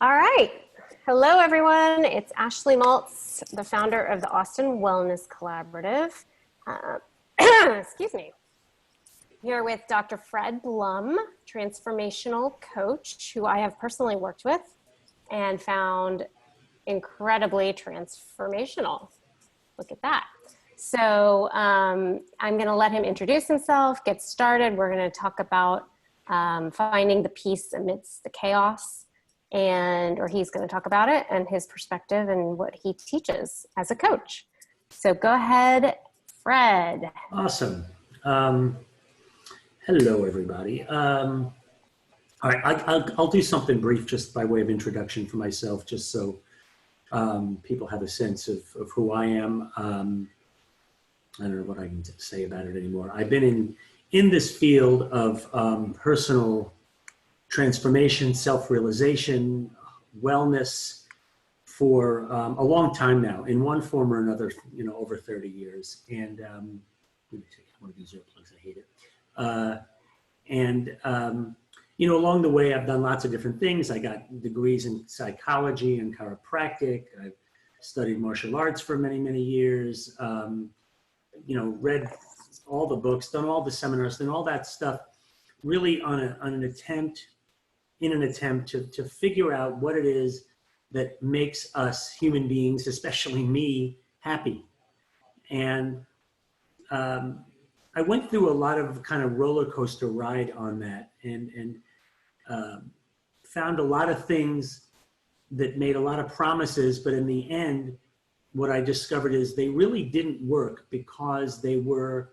All right. Hello, everyone. It's Ashley Maltz, the founder of the Austin Wellness Collaborative. Uh, excuse me. Here with Dr. Fred Blum, transformational coach, who I have personally worked with and found incredibly transformational. Look at that. So I'm going to let him introduce himself, get started. We're going to talk about finding the peace amidst the chaos, or he's going to talk about it and his perspective and what he teaches as a coach. So go ahead, Fred. Awesome. Hello, everybody. All right, I'll do something brief just by way of introduction for myself, just so people have a sense of who I am. I don't know what I can say about it anymore. I've been in this field of personal transformation, self-realization, wellness for a long time now, in one form or another, over 30 years. And let me take one of these earplugs, I hate it. Along the way, I've done lots of different things. I got degrees in psychology and chiropractic. I've studied martial arts for many, many years. Read all the books, done all the seminars, done all that stuff, really in an attempt to figure out what it is that makes us human beings, especially me, happy. And I went through a lot of kind of roller coaster ride on that, and found a lot of things that made a lot of promises, but in the end, what I discovered is they really didn't work because they were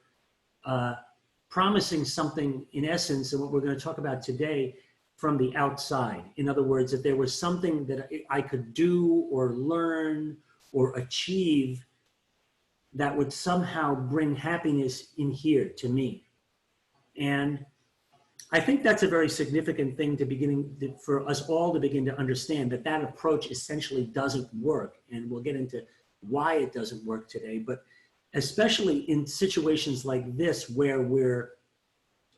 promising something, in essence, and what we're going to talk about today, from the outside. In other words, if there was something that I could do or learn or achieve that would somehow bring happiness in here to me. And I think that's a very significant thing for us all to begin to understand, that approach essentially doesn't work. And we'll get into why it doesn't work today, but especially in situations like this, where we're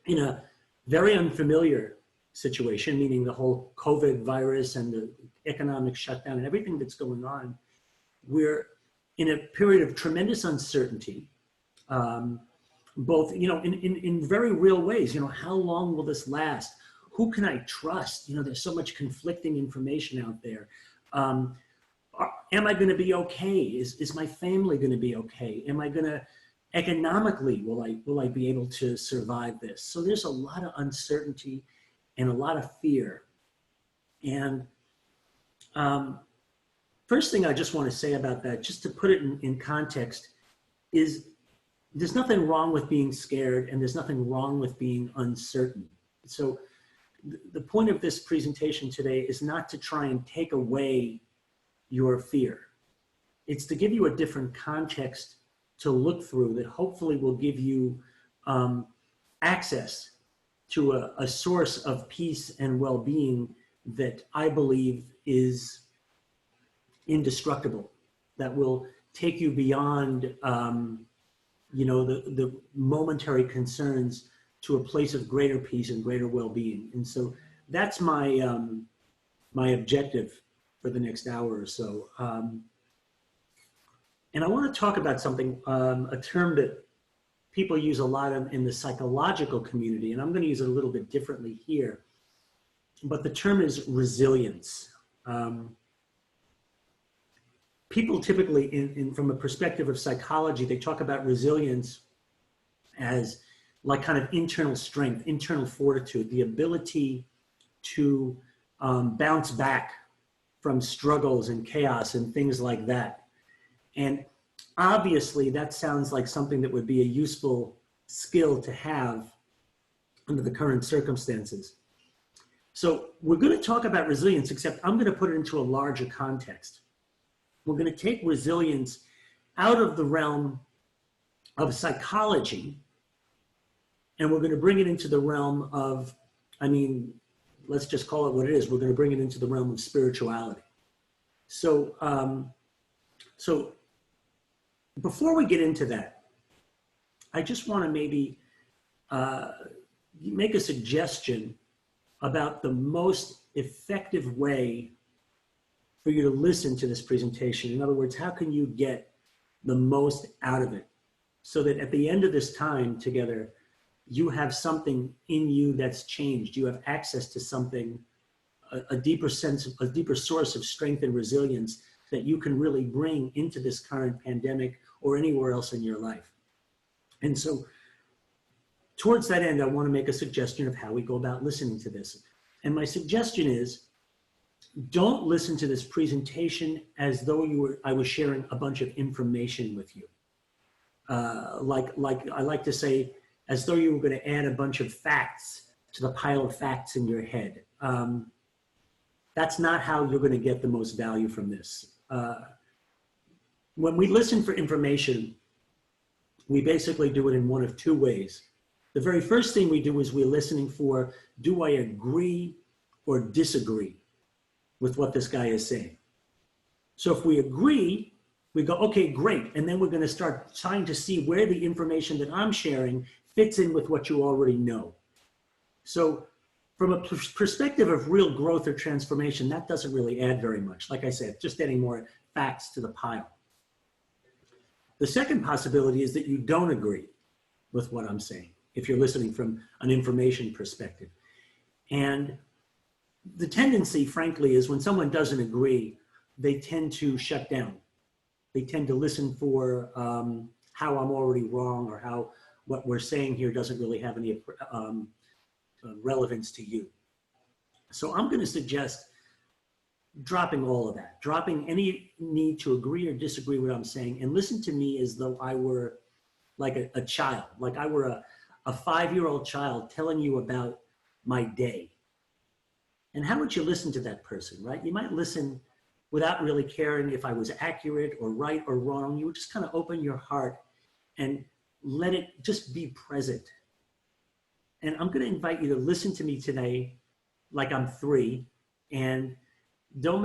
in a very unfamiliar situation, meaning the whole COVID virus and the economic shutdown and everything that's going on. We're in a period of tremendous uncertainty, both, in very real ways. How long will this last? Who can I trust? There's so much conflicting information out there. Am I going to be okay? Is my family going to be okay? Am I going to, economically, will I be able to survive this? So there's a lot of uncertainty and a lot of fear. And first thing I just want to say about that, just to put it in context, is there's nothing wrong with being scared, and there's nothing wrong with being uncertain. So the point of this presentation today is not to try and take away your fear. It's to give you a different context to look through that hopefully will give you access to a source of peace and well-being that I believe is indestructible, that will take you beyond the momentary concerns to a place of greater peace and greater well-being. And so that's my my objective for the next hour or so. And I want to talk about something, a term that people use a lot in the psychological community, and I'm going to use it a little bit differently here, but the term is resilience. People typically, from a perspective of psychology, they talk about resilience as like kind of internal strength, internal fortitude, the ability to bounce back from struggles and chaos and things like that. And obviously that sounds like something that would be a useful skill to have under the current circumstances. So we're going to talk about resilience, except I'm going to put it into a larger context. We're going to take resilience out of the realm of psychology, and we're going to bring it into the realm of, let's just call it what it is. We're going to bring it into the realm of spirituality. So, so before we get into that, I just want to maybe make a suggestion about the most effective way for you to listen to this presentation. In other words, how can you get the most out of it so that at the end of this time together, you have something in you that's changed. You have access to something, a deeper sense, a deeper source of strength and resilience that you can really bring into this current pandemic or anywhere else in your life. And so towards that end, I want to make a suggestion of how we go about listening to this. And my suggestion is, don't listen to this presentation as though I was sharing a bunch of information with you. Like I like to say, as though you were going to add a bunch of facts to the pile of facts in your head. That's not how you're going to get the most value from this. When we listen for information, we basically do it in one of two ways. The very first thing we do is we're listening for, do I agree or disagree with what this guy is saying? So if we agree, we go, okay, great. And then we're going to start trying to see where the information that I'm sharing fits in with what you already know. So from a perspective of real growth or transformation, that doesn't really add very much. Like I said, just adding more facts to the pile. The second possibility is that you don't agree with what I'm saying, if you're listening from an information perspective. And the tendency, frankly, is when someone doesn't agree, they tend to shut down. They tend to listen for how I'm already wrong or how what we're saying here doesn't really have any relevance to you. So I'm going to suggest dropping all of that, dropping any need to agree or disagree with what I'm saying, and listen to me as though I were like a child, like I were a 5-year-old child telling you about my day. And how would you listen to that person, right? You might listen without really caring if I was accurate or right or wrong. You would just kind of open your heart and let it just be present. And I'm going to invite you to listen to me today like I'm 3, and don't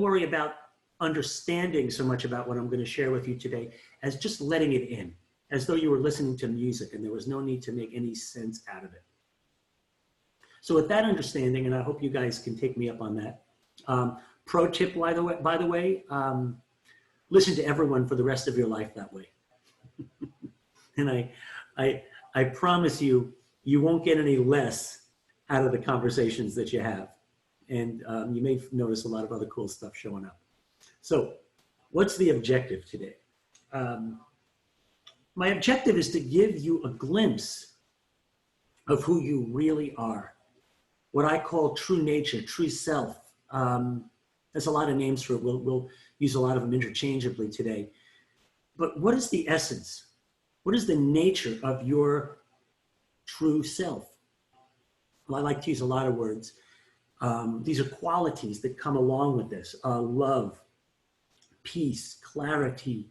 worry about understanding so much about what I'm going to share with you today as just letting it in, as though you were listening to music and there was no need to make any sense out of it. So with that understanding, and I hope you guys can take me up on that, pro tip, by the way, listen to everyone for the rest of your life that way. And I promise you, you won't get any less out of the conversations that you have. And you may notice a lot of other cool stuff showing up. So what's the objective today? My objective is to give you a glimpse of who you really are. What I call true nature, true self. There's a lot of names for it. We'll use a lot of them interchangeably today. But what is the essence? What is the nature of your true self? Well, I like to use a lot of words. These are qualities that come along with this. Love, peace, clarity,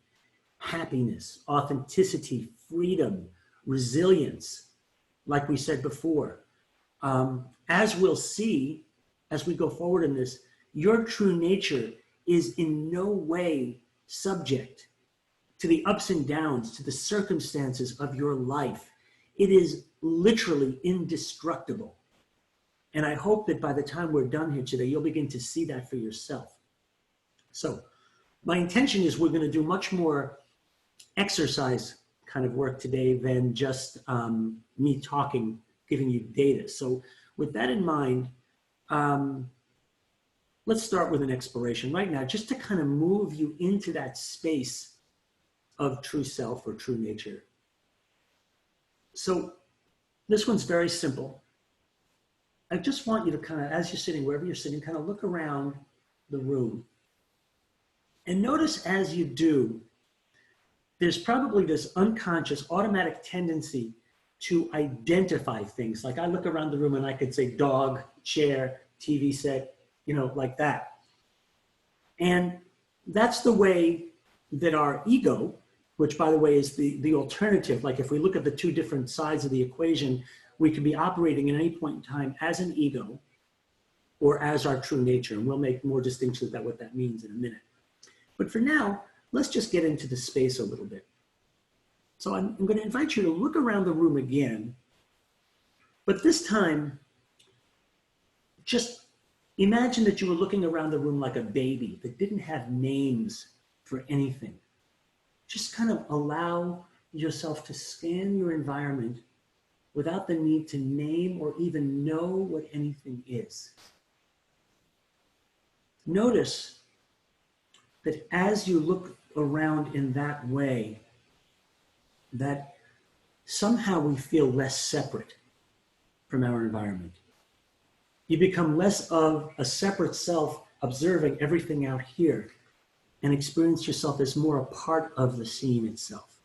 happiness, authenticity, freedom, resilience, like we said before. As we'll see, as we go forward in this, your true nature is in no way subject to the ups and downs, to the circumstances of your life. It is literally indestructible. And I hope that by the time we're done here today, you'll begin to see that for yourself. So my intention is we're going to do much more exercise kind of work today than just me talking, giving you data. So with that in mind, let's start with an exploration right now, just to kind of move you into that space of true self or true nature. So this one's very simple. I just want you to kind of, as you're sitting, wherever you're sitting, kind of look around the room and notice as you do, there's probably this unconscious automatic tendency to identify things. Like I look around the room and I could say dog, chair, TV set, like that. And that's the way that our ego, which by the way is the alternative, like if we look at the two different sides of the equation, we can be operating at any point in time as an ego or as our true nature. And we'll make more distinctions about what that means in a minute. But for now, let's just get into the space a little bit. So I'm going to invite you to look around the room again, but this time, just Imagine that you were looking around the room like a baby that didn't have names for anything. Just kind of allow yourself to scan your environment without the need to name or even know what anything is. Notice that as you look around in that way, that somehow we feel less separate from our environment. You become less of a separate self observing everything out here and experience yourself as more a part of the scene itself.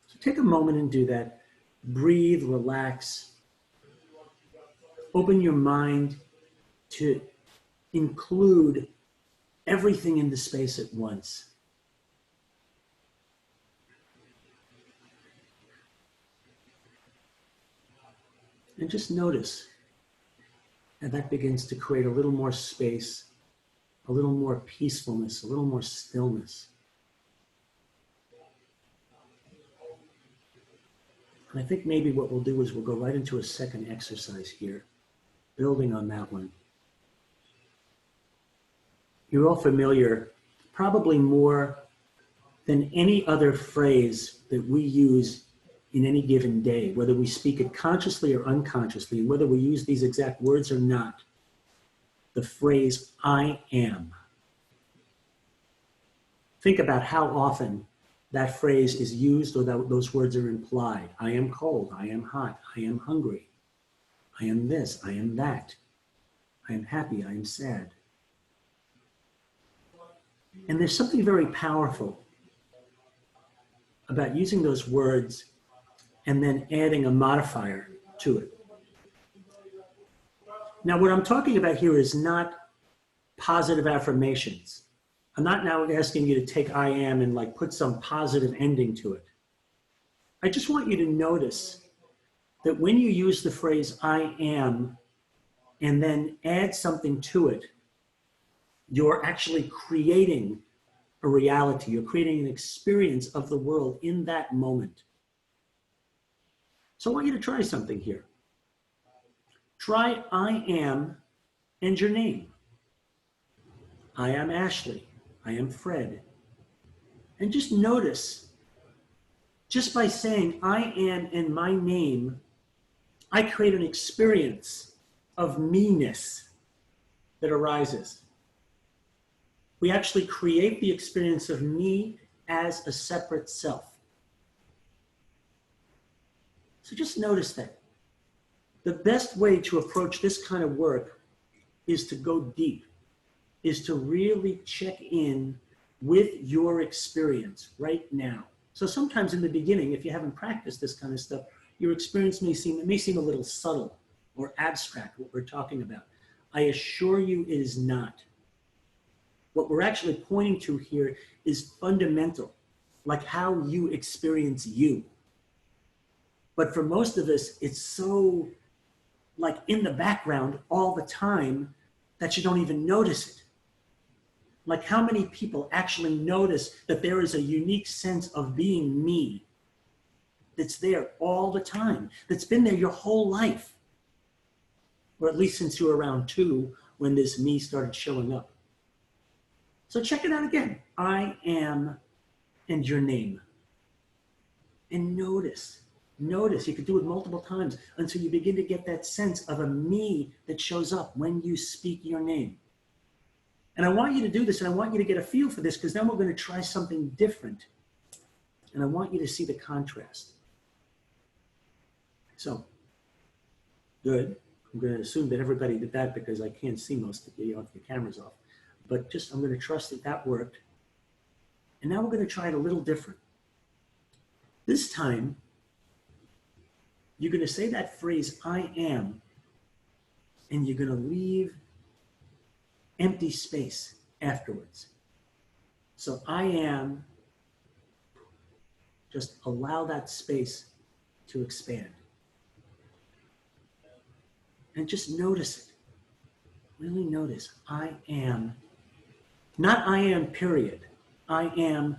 So take a moment and do that. Breathe, relax. Open your mind to include everything in the space at once. And just notice, and that begins to create a little more space, a little more peacefulness, a little more stillness. And I think maybe what we'll do is we'll go right into a second exercise here, building on that one. You're all familiar, probably more than any other phrase that we use in any given day, whether we speak it consciously or unconsciously, and whether we use these exact words or not, the phrase, I am. Think about how often that phrase is used or that those words are implied. I am cold, I am hot, I am hungry, I am this, I am that, I am happy, I am sad. And there's something very powerful about using those words and then adding a modifier to it. Now, what I'm talking about here is not positive affirmations. I'm not now asking you to take I am and like put some positive ending to it. I just want you to notice that when you use the phrase I am and then add something to it, you're actually creating a reality. You're creating an experience of the world in that moment. So I want you to try something here. Try I am and your name. I am Ashley. I am Fred. And just notice, just by saying I am and my name, I create an experience of me-ness that arises. We actually create the experience of me as a separate self. So just notice that. The best way to approach this kind of work is to go deep, is to really check in with your experience right now. So sometimes in the beginning, if you haven't practiced this kind of stuff, your experience may seem a little subtle or abstract, what we're talking about. I assure you it is not. What we're actually pointing to here is fundamental, like how you experience you. But for most of us, it's so like in the background all the time that you don't even notice it. Like how many people actually notice that there is a unique sense of being me that's there all the time, that's been there your whole life, or at least since you were around 2 when this me started showing up. So check it out again. I am and your name. And notice, you could do it multiple times until you begin to get that sense of a me that shows up when you speak your name. And I want you to do this, and I want you to get a feel for this, because then we're going to try something different. And I want you to see the contrast. So, good. I'm going to assume that everybody did that because I can't see most of you if the camera's off. But just, I'm going to trust that that worked. And now we're going to try it a little different. This time, you're going to say that phrase, I am, and you're going to leave empty space afterwards. So I am, just allow that space to expand. And just notice it. Really notice, I am, not I am period. I am ...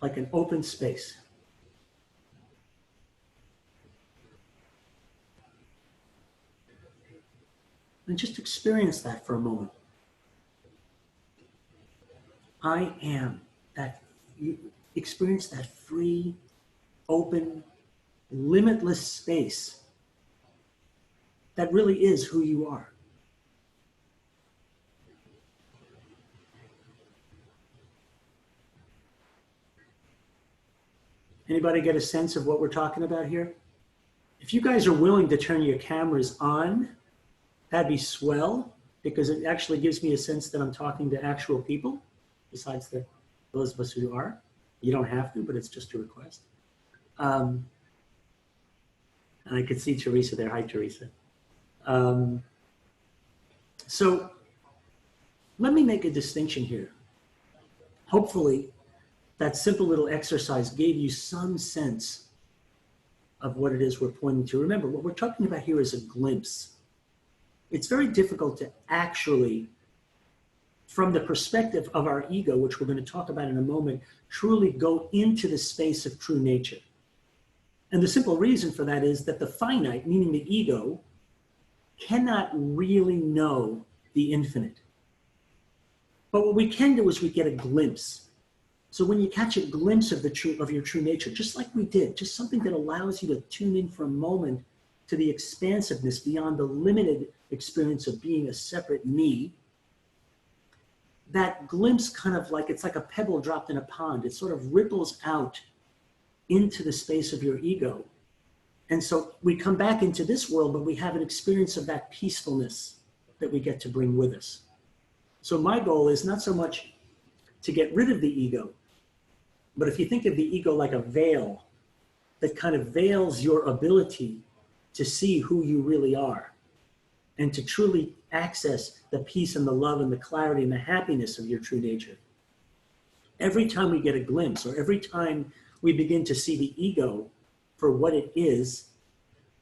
Like an open space. And just experience that for a moment. I am that, you experience that free, open, limitless space that really is who you are. Anybody get a sense of what we're talking about here? If you guys are willing to turn your cameras on, that'd be swell, because it actually gives me a sense that I'm talking to actual people, besides those of us who are. You don't have to, but it's just a request. And I could see Teresa there. Hi, Teresa. So let me make a distinction here. Hopefully, that simple little exercise gave you some sense of what it is we're pointing to. Remember, what we're talking about here is a glimpse. It's very difficult to actually, from the perspective of our ego, which we're going to talk about in a moment, truly go into the space of true nature. And the simple reason for that is that the finite, meaning the ego, cannot really know the infinite. But what we can do is we get a glimpse. So when you catch a glimpse of your true nature, just like we did, just something that allows you to tune in for a moment to the expansiveness beyond the limited experience of being a separate me, that glimpse kind of like, it's like a pebble dropped in a pond. It sort of ripples out into the space of your ego. And so we come back into this world, but we have an experience of that peacefulness that we get to bring with us. So my goal is not so much to get rid of the ego, but if you think of the ego like a veil that kind of veils your ability to see who you really are and to truly access the peace and the love and the clarity and the happiness of your true nature. Every time we get a glimpse, or every time we begin to see the ego for what it is,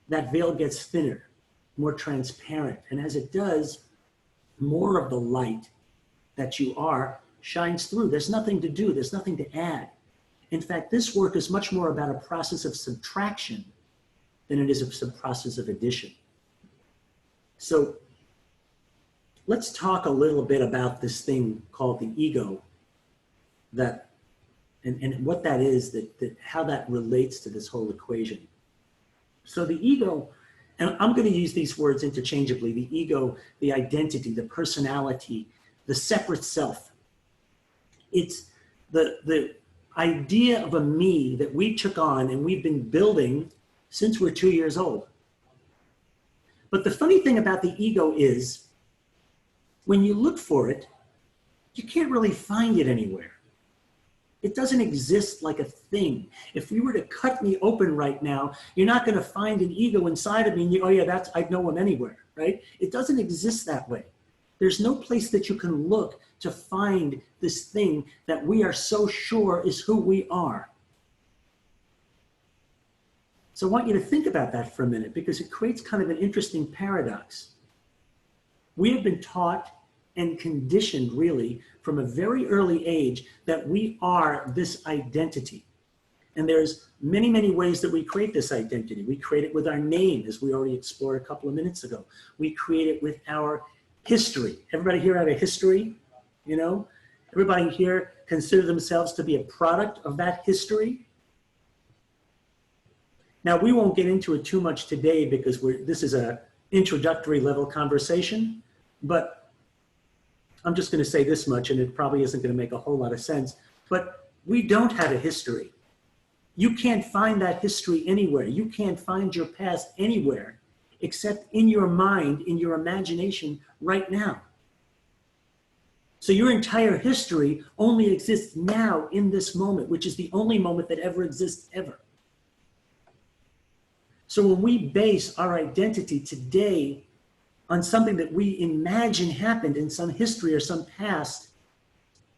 that veil gets thinner, more transparent. And as it does, more of the light that you are shines through. There's nothing to do, there's nothing to add. In fact, this work is much more about a process of subtraction than it is a process of addition. So let's talk a little bit about this thing called the ego, that and what that is, that how that relates to this whole equation. So the ego, and I'm going to use these words interchangeably, the ego, the identity, the personality, the separate self. It's the idea of a me that we took on and we've been building since we're 2 years old. But the funny thing about the ego is, when you look for it, you can't really find it anywhere. It doesn't exist like a thing. If you were to cut me open right now, you're not going to find an ego inside of me and you, oh yeah, I know him anywhere, right? It doesn't exist that way. There's no place that you can look to find this thing that we are so sure is who we are. So I want you to think about that for a minute, because it creates kind of an interesting paradox. We have been taught and conditioned, really, from a very early age that we are this identity. And there's many, many ways that we create this identity. We create it with our name, as we already explored a couple of minutes ago. We create it with our history. Everybody here have a history? You know, everybody here consider themselves to be a product of that history. Now, we won't get into it too much today because this is an introductory level conversation, but I'm just going to say this much, and it probably isn't going to make a whole lot of sense, but we don't have a history. You can't find that history anywhere. You can't find your past anywhere except in your mind, in your imagination right now. So your entire history only exists now in this moment, which is the only moment that ever exists ever. So when we base our identity today on something that we imagine happened in some history or some past,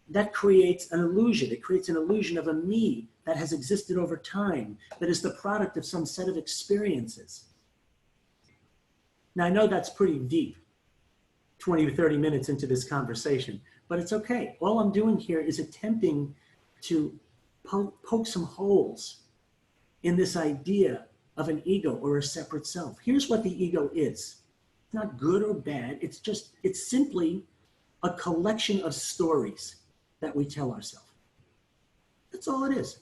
that creates an illusion. It creates an illusion of a me that has existed over time, that is the product of some set of experiences. Now, I know that's pretty deep, 20 to 30 minutes into this conversation, but it's okay. All I'm doing here is attempting to poke some holes in this idea of an ego or a separate self. Here's what the ego is. It's not good or bad. It's simply a collection of stories that we tell ourselves. That's all it is.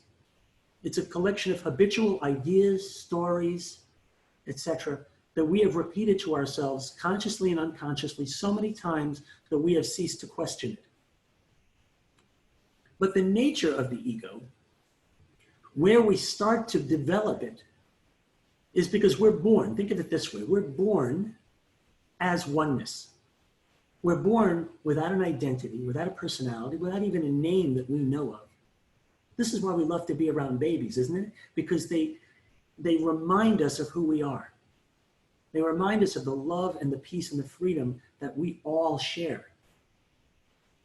It's a collection of habitual ideas, stories, etc., that we have repeated to ourselves consciously and unconsciously so many times that we have ceased to question it. But the nature of the ego, where we start to develop it, is because we're born. Think of it this way. We're born as oneness. We're born without an identity, without a personality, without even a name that we know of. This is why we love to be around babies, isn't it? Because they remind us of who we are. They remind us of the love and the peace and the freedom that we all share.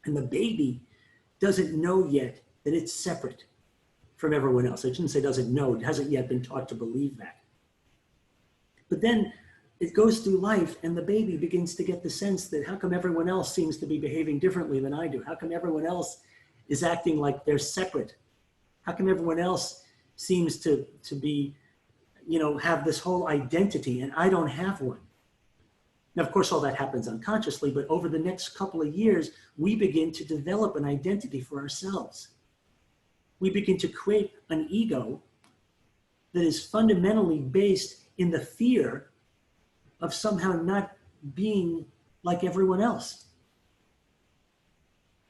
And the baby doesn't know yet that it's separate from everyone else. I shouldn't say doesn't know, it hasn't yet been taught to believe that. But then it goes through life and the baby begins to get the sense that how come everyone else seems to be behaving differently than I do? How come everyone else is acting like they're separate? How come everyone else seems to be, have this whole identity and I don't have one? Now, of course, all that happens unconsciously, but over the next couple of years, we begin to develop an identity for ourselves. We begin to create an ego that is fundamentally based in the fear of somehow not being like everyone else.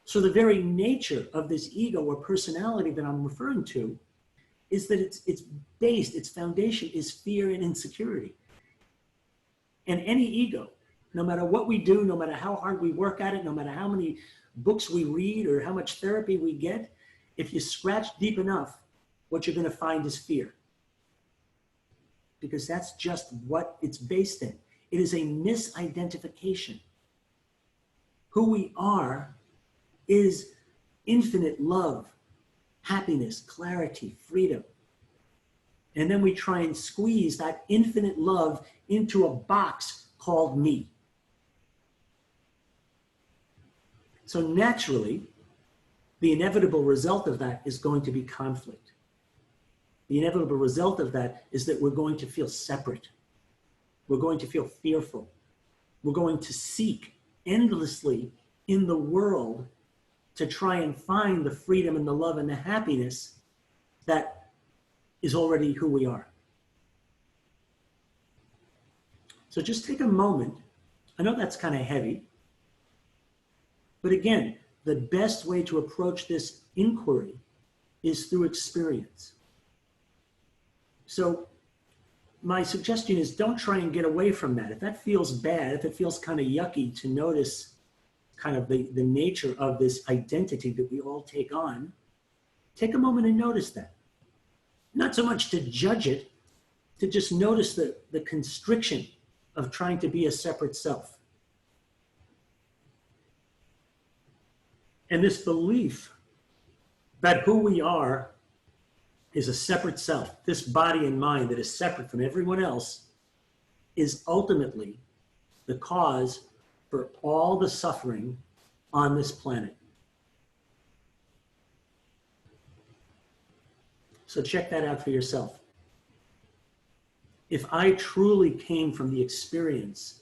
So the very nature of this ego or personality that I'm referring to is that its foundation is fear and insecurity. And any ego, no matter what we do, no matter how hard we work at it, no matter how many books we read or how much therapy we get, if you scratch deep enough, what you're going to find is fear. Because that's just what it's based in. It is a misidentification. Who we are is infinite love, happiness, clarity, freedom. And then we try and squeeze that infinite love into a box called me. So naturally, the inevitable result of that is going to be conflict. The inevitable result of that is that we're going to feel separate. We're going to feel fearful. We're going to seek endlessly in the world to try and find the freedom and the love and the happiness that is already who we are. So just take a moment. I know that's kind of heavy, but again, the best way to approach this inquiry is through experience. So my suggestion is don't try and get away from that. If that feels bad, if it feels kind of yucky to notice kind of the nature of this identity that we all take on, take a moment and notice that. Not so much to judge it, to just notice the constriction of trying to be a separate self. And this belief that who we are is a separate self, this body and mind that is separate from everyone else, is ultimately the cause for all the suffering on this planet. So check that out for yourself. If I truly came from the experience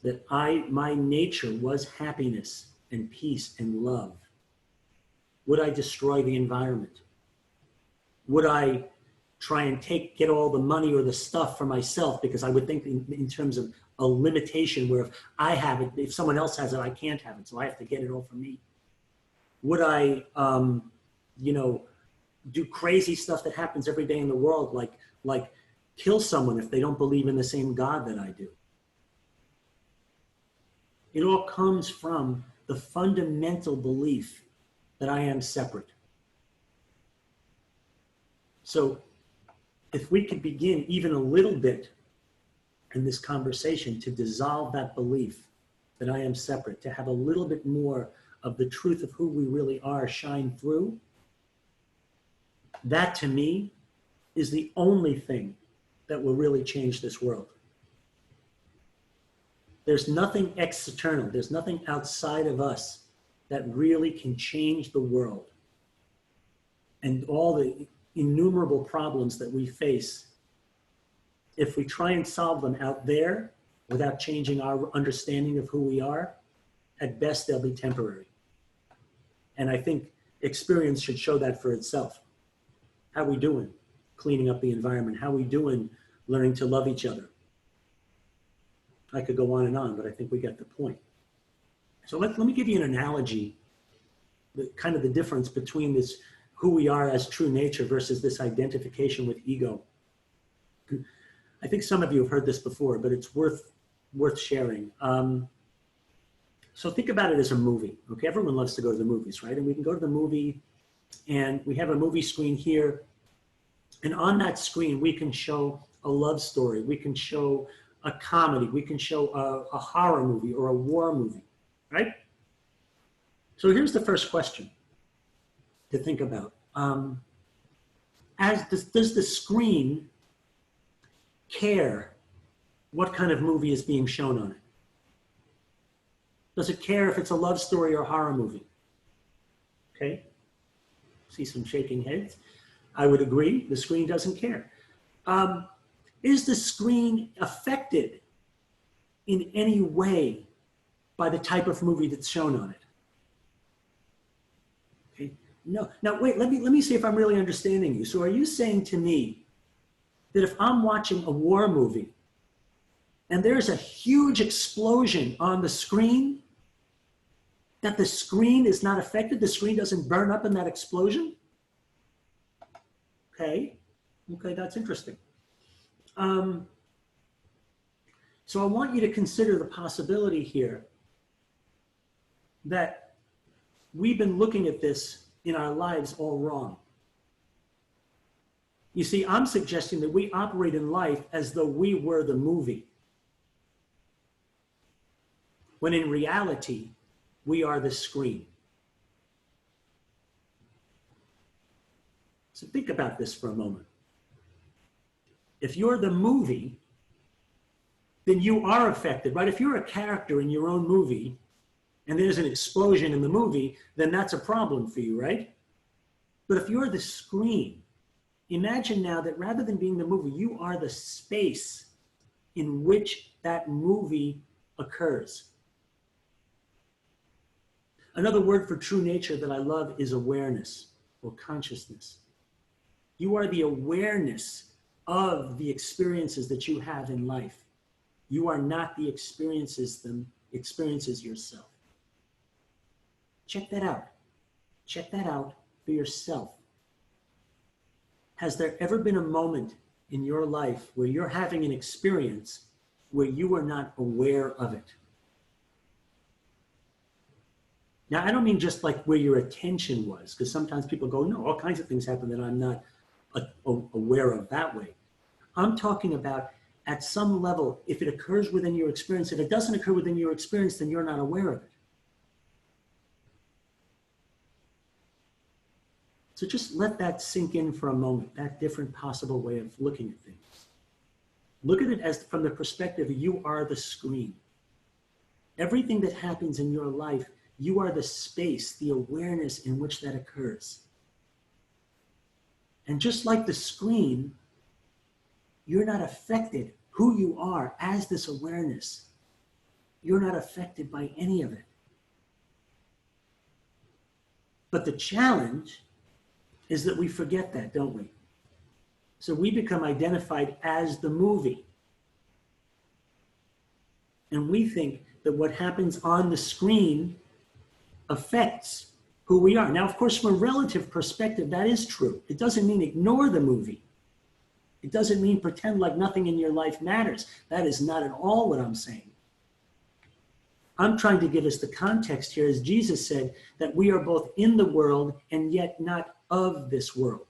that my nature was happiness and peace and love, would I destroy the environment? Would I try and get all the money or the stuff for myself because I would think in terms of a limitation where if I have it, if someone else has it, I can't have it, so I have to get it all for me? Would I, do crazy stuff that happens every day in the world, like kill someone if they don't believe in the same God that I do? It all comes from the fundamental belief that I am separate. So if we could begin even a little bit in this conversation to dissolve that belief that I am separate, to have a little bit more of the truth of who we really are shine through, that to me is the only thing that will really change this world. There's nothing external, there's nothing outside of us that really can change the world. And all the innumerable problems that we face, if we try and solve them out there, without changing our understanding of who we are, at best they'll be temporary. And I think experience should show that for itself. How we doing cleaning up the environment? How we doing learning to love each other? I could go on, but I think we get the point. So let me give you an analogy, kind of the difference between this, who we are as true nature versus this identification with ego. I think some of you have heard this before, but it's worth sharing. So think about it as a movie, okay? Everyone loves to go to the movies, right? And we can go to the movie and we have a movie screen here. And on that screen, we can show a love story. We can show a comedy. We can show a horror movie or a war movie, right? So here's the first question to think about. Does the screen care what kind of movie is being shown on it? Does it care if it's a love story or a horror movie? Okay, see some shaking heads. I would agree, the screen doesn't care. Is the screen affected in any way by the type of movie that's shown on it? Okay, no. Now wait, let me see if I'm really understanding you. So are you saying to me that if I'm watching a war movie and there's a huge explosion on the screen, that the screen is not affected? The screen doesn't burn up in that explosion? Okay, that's interesting. So I want you to consider the possibility here that we've been looking at this in our lives all wrong. You see, I'm suggesting that we operate in life as though we were the movie, when in reality, we are the screen. So think about this for a moment. If you're the movie, then you are affected, right? If you're a character in your own movie and there's an explosion in the movie, then that's a problem for you, right? But if you're the screen, imagine now that rather than being the movie, you are the space in which that movie occurs. Another word for true nature that I love is awareness or consciousness. You are the awareness of the experiences that you have in life. You are not the experiences yourself. Check that out. Check that out for yourself. Has there ever been a moment in your life where you're having an experience where you are not aware of it? Now, I don't mean just like where your attention was, because sometimes people go, no, all kinds of things happen that I'm not aware of that way. I'm talking about at some level, if it occurs within your experience. If it doesn't occur within your experience, then you're not aware of it. So just let that sink in for a moment, that different possible way of looking at things. Look at it as from the perspective, you are the screen. Everything that happens in your life, you are the space, the awareness in which that occurs. And just like the screen, you're not affected. Who you are as this awareness, you're not affected by any of it. But the challenge is that we forget that, don't we? So we become identified as the movie. And we think that what happens on the screen affects who we are. Now, of course, from a relative perspective, that is true. It doesn't mean ignore the movie. It doesn't mean pretend like nothing in your life matters. That is not at all what I'm saying. I'm trying to give us the context here, as Jesus said, that we are both in the world and yet not of this world.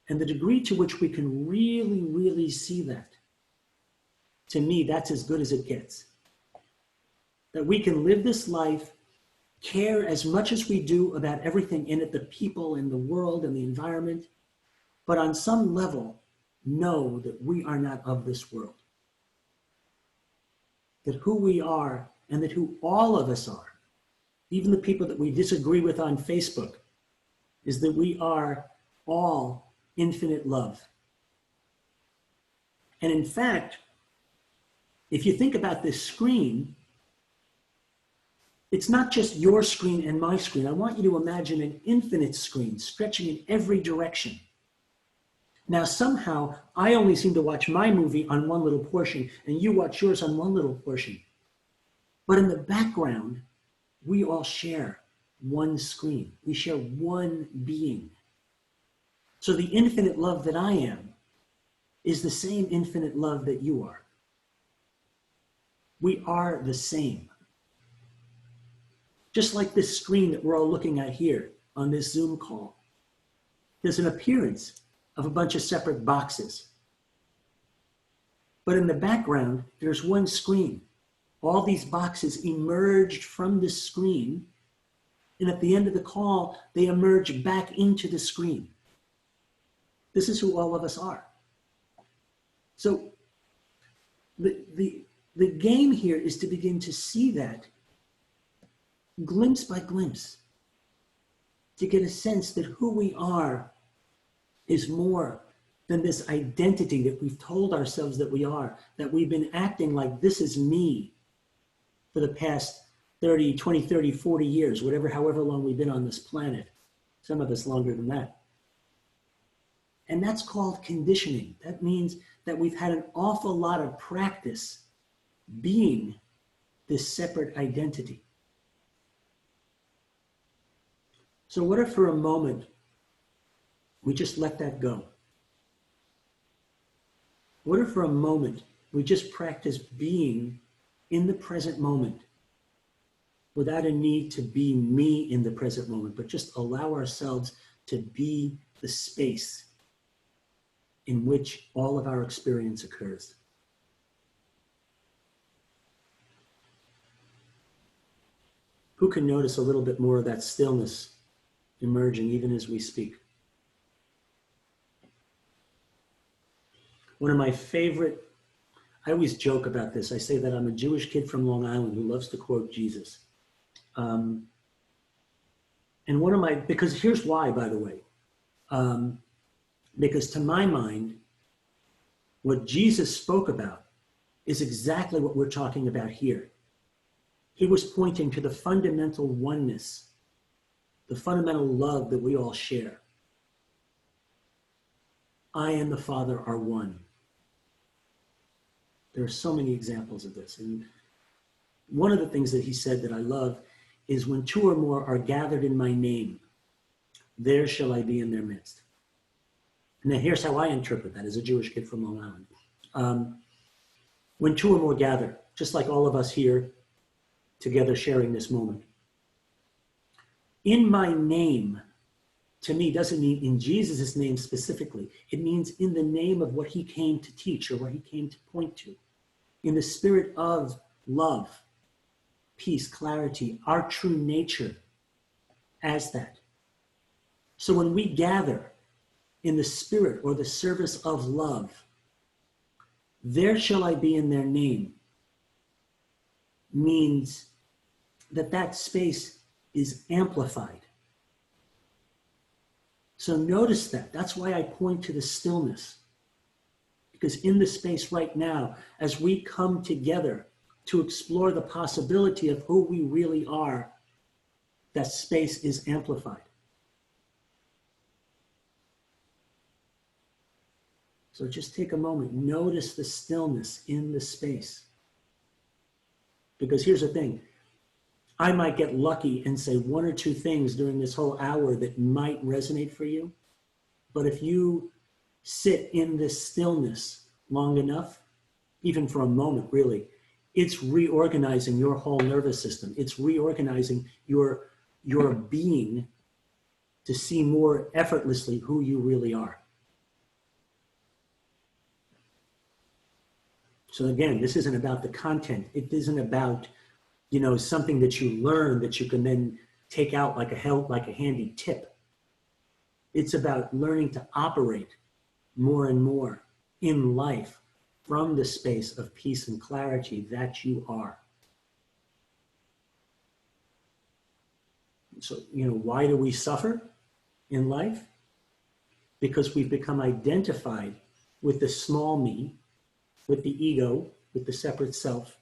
And the degree to which we can really, really see that, to me, that's as good as it gets. That we can live this life, care as much as we do about everything in it, the people and the world and the environment, but on some level, know that we are not of this world. That who we are and that who all of us are, even the people that we disagree with on Facebook, is that we are all infinite love. And in fact, if you think about this screen, it's not just your screen and my screen. I want you to imagine an infinite screen stretching in every direction. Now, somehow, I only seem to watch my movie on one little portion, and you watch yours on one little portion. But in the background, we all share one screen. We share one being. So the infinite love that I am is the same infinite love that you are. We are the same. Just like this screen that we're all looking at here on this Zoom call, there's an appearance of a bunch of separate boxes. But in the background, there's one screen. All these boxes emerged from the screen, and at the end of the call, they emerge back into the screen. This is who all of us are. So the game here is to begin to see that glimpse by glimpse, to get a sense that who we are is more than this identity that we've told ourselves that we are, that we've been acting like this is me for the past 30, 20, 30, 40 years, however long we've been on this planet. Some of us longer than that. And that's called conditioning. That means that we've had an awful lot of practice being this separate identity. So what if for a moment we just let that go? What if for a moment we just practice being in the present moment without a need to be me in the present moment, but just allow ourselves to be the space in which all of our experience occurs? Who can notice a little bit more of that stillness emerging even as we speak? One of my favorite, I always joke about this. I say that I'm a Jewish kid from Long Island who loves to quote Jesus. And because here's why, by the way. Because to my mind, what Jesus spoke about is exactly what we're talking about here. He was pointing to the fundamental oneness, the fundamental love that we all share. I and the Father are one. There are so many examples of this. And one of the things that he said that I love is, when two or more are gathered in my name, there shall I be in their midst. Now here's how I interpret that as a Jewish kid from Long Island. When two or more gather, just like all of us here together sharing this moment. In my name, to me, doesn't mean in Jesus' name specifically. It means in the name of what he came to teach or what he came to point to. In the spirit of love, peace, clarity, our true nature as that. So when we gather in the spirit or the service of love, there shall I be in their name, means that that space is amplified. So notice that. That's why I point to the stillness. Because in the space right now, as we come together to explore the possibility of who we really are, that space is amplified. So just take a moment, notice the stillness in the space. Because here's the thing, I might get lucky and say one or two things during this whole hour that might resonate for you. But if you sit in this stillness long enough, even for a moment really, it's reorganizing your whole nervous system. It's reorganizing your being to see more effortlessly who you really are. So again, this isn't about the content. It isn't about, something that you learn that you can then take out like a handy tip. It's about learning to operate more and more in life from the space of peace and clarity that you are. So, why do we suffer in life? Because we've become identified with the small me, with the ego, with the separate self.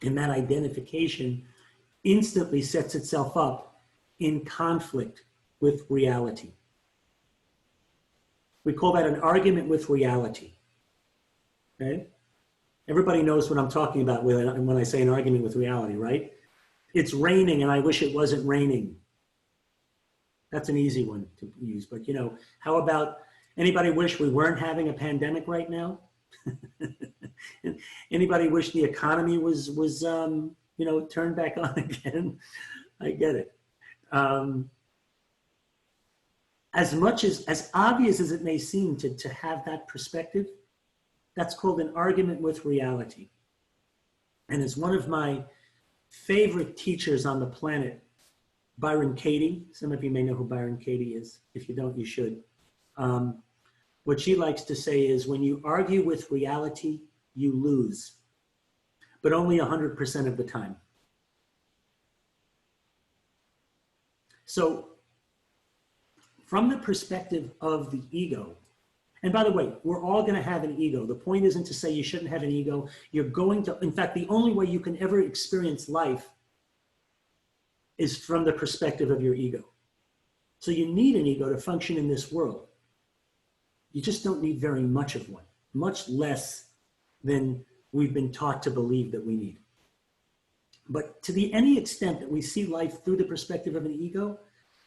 And that identification instantly sets itself up in conflict with reality. We call that an argument with reality. Okay? Everybody knows what I'm talking about when I say an argument with reality, right? It's raining and I wish it wasn't raining. That's an easy one to use. But, you know, how about anybody wish we weren't having a pandemic right now? Anybody wish the economy was you know, turned back on again? I get it. As obvious as it may seem to have that perspective, that's called an argument with reality. And as one of my favorite teachers on the planet, Byron Katie, some of you may know who Byron Katie is. If you don't, you should. What she likes to say is, when you argue with reality, you lose, but only 100% of the time. So from the perspective of the ego, and by the way, we're all going to have an ego. The point isn't to say you shouldn't have an ego. You're going to, in fact, the only way you can ever experience life is from the perspective of your ego. So you need an ego to function in this world. You just don't need very much of one, much less than we've been taught to believe that we need. But to any extent that we see life through the perspective of an ego,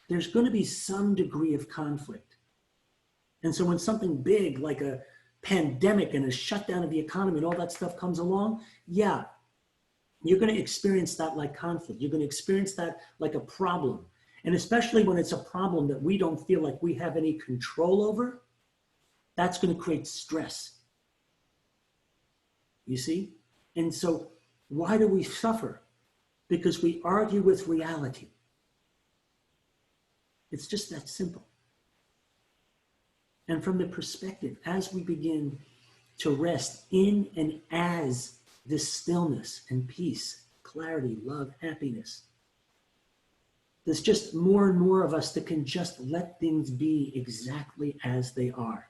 there's going to be some degree of conflict. And so when something big like a pandemic and a shutdown of the economy and all that stuff comes along, yeah, you're going to experience that like conflict. You're going to experience that like a problem. And especially when it's a problem that we don't feel like we have any control over, that's going to create stress. You see? And so why do we suffer? Because we argue with reality. It's just that simple. And from the perspective, as we begin to rest in and as this stillness and peace, clarity, love, happiness, there's just more and more of us that can just let things be exactly as they are.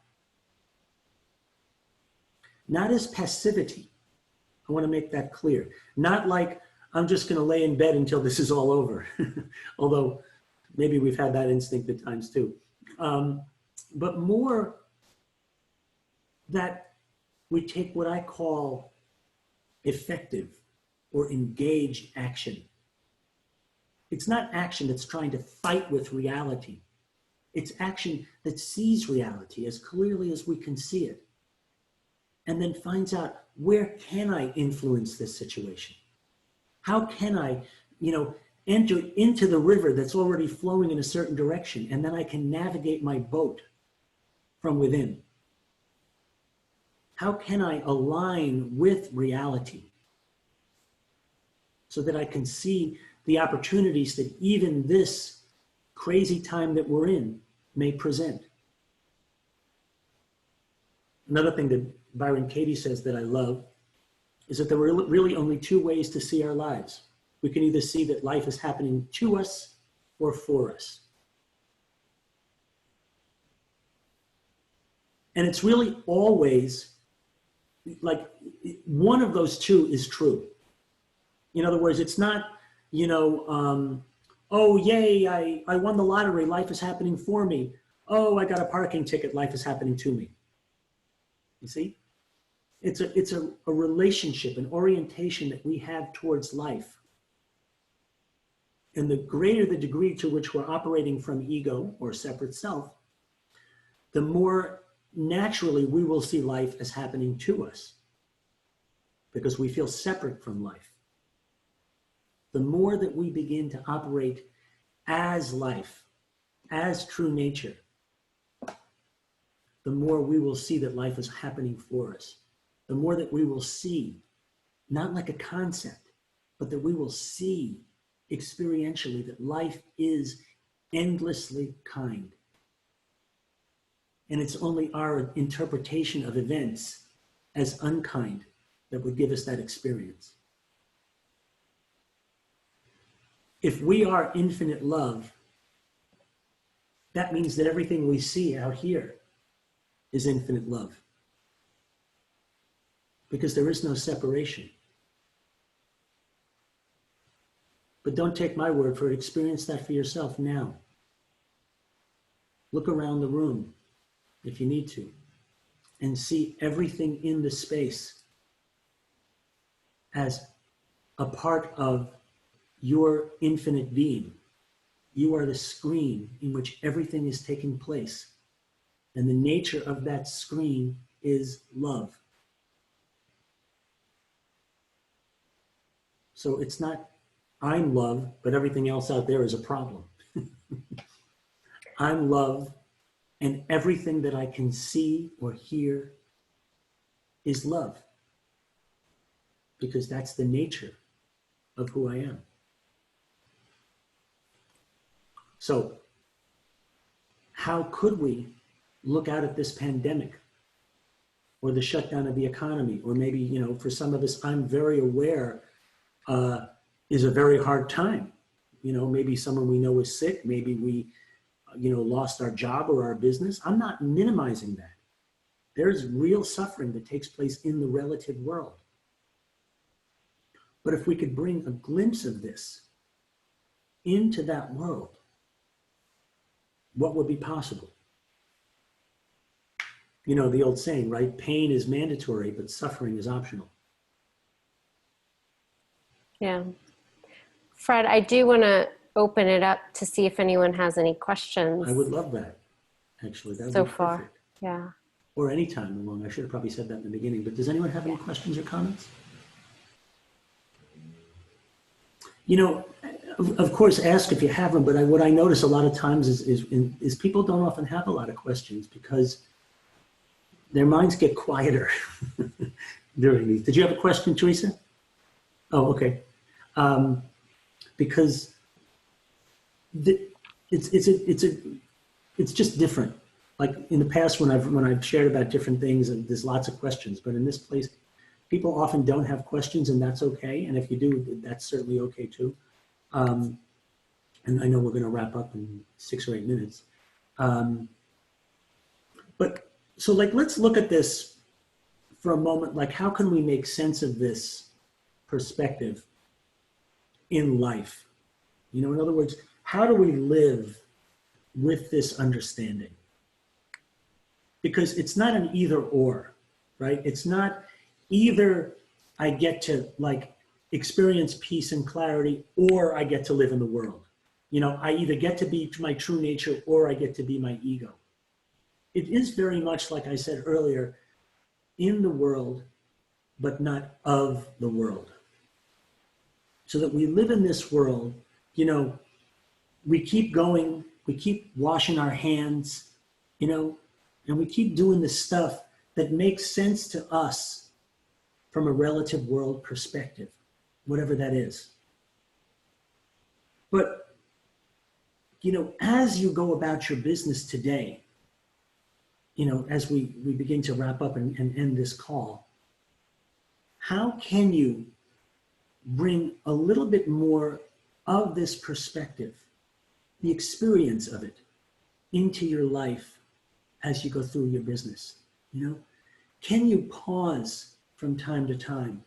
Not as passivity. I want to make that clear. Not like I'm just going to lay in bed until this is all over. Although maybe we've had that instinct at times too. But more that we take what I call effective or engaged action. It's not action that's trying to fight with reality. It's action that sees reality as clearly as we can see it, and then finds out, where can I influence this situation? How can I, enter into the river that's already flowing in a certain direction, and then I can navigate my boat from within? How can I align with reality so that I can see the opportunities that even this crazy time that we're in may present? Another thing that Byron Katie says that I love is that there are really only two ways to see our lives. We can either see that life is happening to us or for us. And it's really always like one of those two is true. In other words, it's not, oh, yay, I won the lottery, life is happening for me. Oh, I got a parking ticket, life is happening to me. You see? It's a relationship, an orientation that we have towards life. And the greater the degree to which we're operating from ego or separate self, the more naturally we will see life as happening to us, because we feel separate from life. The more that we begin to operate as life, as true nature, the more we will see that life is happening for us. The more that we will see, not like a concept, but that we will see experientially that life is endlessly kind. And it's only our interpretation of events as unkind that would give us that experience. If we are infinite love, that means that everything we see out here is infinite love. because there is no separation. But don't take my word for it. Experience that for yourself now. Look around the room if you need to and see everything in the space as a part of your infinite being. You are the screen in which everything is taking place. And the nature of that screen is love. So it's not I'm love, but everything else out there is a problem. I'm love, and everything that I can see or hear is love. Because that's the nature of who I am. So how could we look out at this pandemic or the shutdown of the economy, or maybe, you know, for some of us, I'm very aware, is a very hard time. You know, maybe someone we know is sick, maybe we, you know, lost our job or our business. I'm not minimizing that. There's real suffering that takes place in the relative world. But if we could bring a glimpse of this into that world, what would be possible? You know, the old saying, right? Pain is mandatory, but suffering is optional. Yeah. Fred, I do want to open it up to see if anyone has any questions. I would love that, actually. That would so be far. perfect. Yeah. Or any time along. I should have probably said that in the beginning, but does anyone have any questions or comments? You know, of course, ask if you have them, but what I notice a lot of times is people don't often have a lot of questions because their minds get quieter during these. Did you have a question, Teresa? Oh, okay. Because it's just different. Like in the past, when I've shared about different things, and there's lots of questions, but in this place, people often don't have questions, and that's okay. And if you do, that's certainly okay too. And I know we're going to wrap up in 6 or 8 minutes. But so like, let's look at this for a moment. Like, how can we make sense of this perspective in life? You know, in other words, how do we live with this understanding? Because it's not an either or, right? It's not either I get to like experience peace and clarity, or I get to live in the world. You know, I either get to be my true nature or I get to be my ego. It is very much, like I said earlier, in the world, but not of the world. So that we live in this world, you know, we keep going, we keep washing our hands, you know, and we keep doing the stuff that makes sense to us from a relative world perspective, whatever that is. But, you know, as you go about your business today, you know, as we begin to wrap up and end this call, how can you bring a little bit more of this perspective, the experience of it, into your life as you go through your business? You know, can you pause from time to time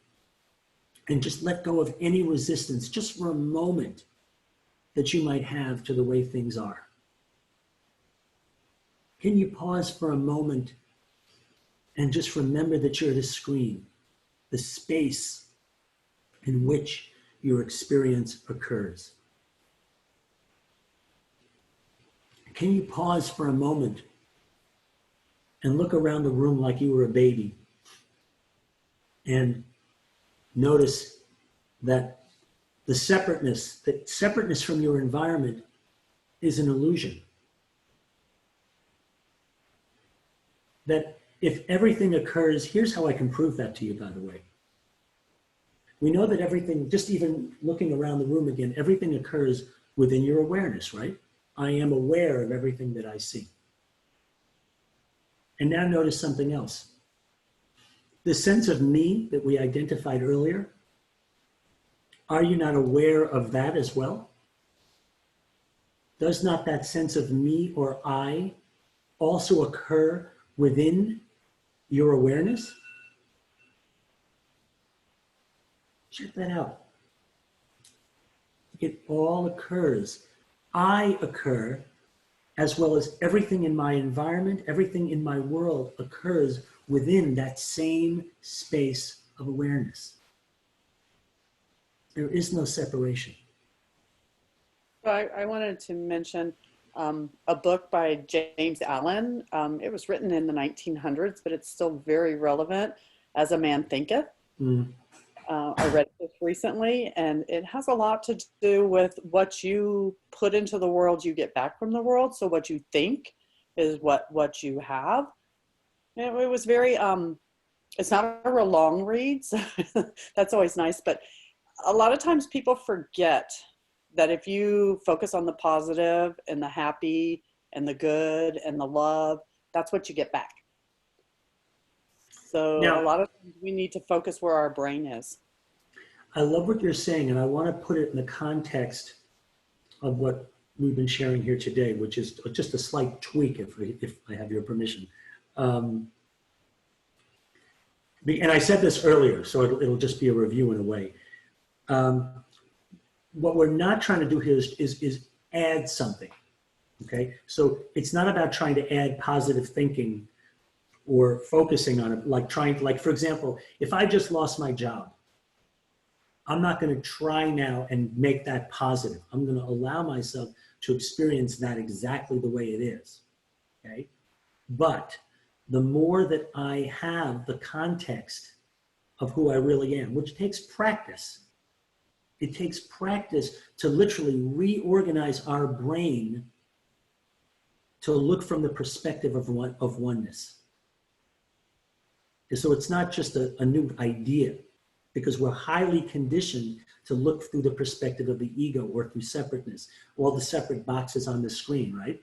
and just let go of any resistance just for a moment that you might have to the way things are? Can you pause for a moment and just remember that you're the screen, the space in which your experience occurs? Can you pause for a moment and look around the room like you were a baby and notice that the separateness from your environment is an illusion? That if everything occurs, here's how I can prove that to you, by the way. We know that everything, just even looking around the room again, everything occurs within your awareness, right? I am aware of everything that I see. And now notice something else. The sense of me that we identified earlier, are you not aware of that as well? Does not that sense of me or I also occur within your awareness? Check that out. It all occurs. I occur, as well as everything in my environment, everything in my world occurs within that same space of awareness. There is no separation. So I wanted to mention a book by James Allen. It was written in the 1900s, but it's still very relevant. As a Man Thinketh. Mm. I read this recently, and it has a lot to do with what you put into the world, you get back from the world. So what you think is what you have. And it was very, it's not a real long read, so that's always nice. But a lot of times people forget that if you focus on the positive and the happy and the good and the love, that's what you get back. So Now, a lot of times we need to focus where our brain is. I love what you're saying, and I want to put it in the context of what we've been sharing here today, which is just a slight tweak, if I have your permission. And I said this earlier, so it'll just be a review in a way. What we're not trying to do here is add something, okay? So it's not about trying to add positive thinking or focusing on it, like for example, if I just lost my job, I'm not going to try now and make that positive. I'm going to allow myself to experience that exactly the way it is, okay? But the more that I have the context of who I really am, which takes practice, it takes practice to literally reorganize our brain to look from the perspective of oneness. And so it's not just a new idea, because we're highly conditioned to look through the perspective of the ego or through separateness, all the separate boxes on the screen, right?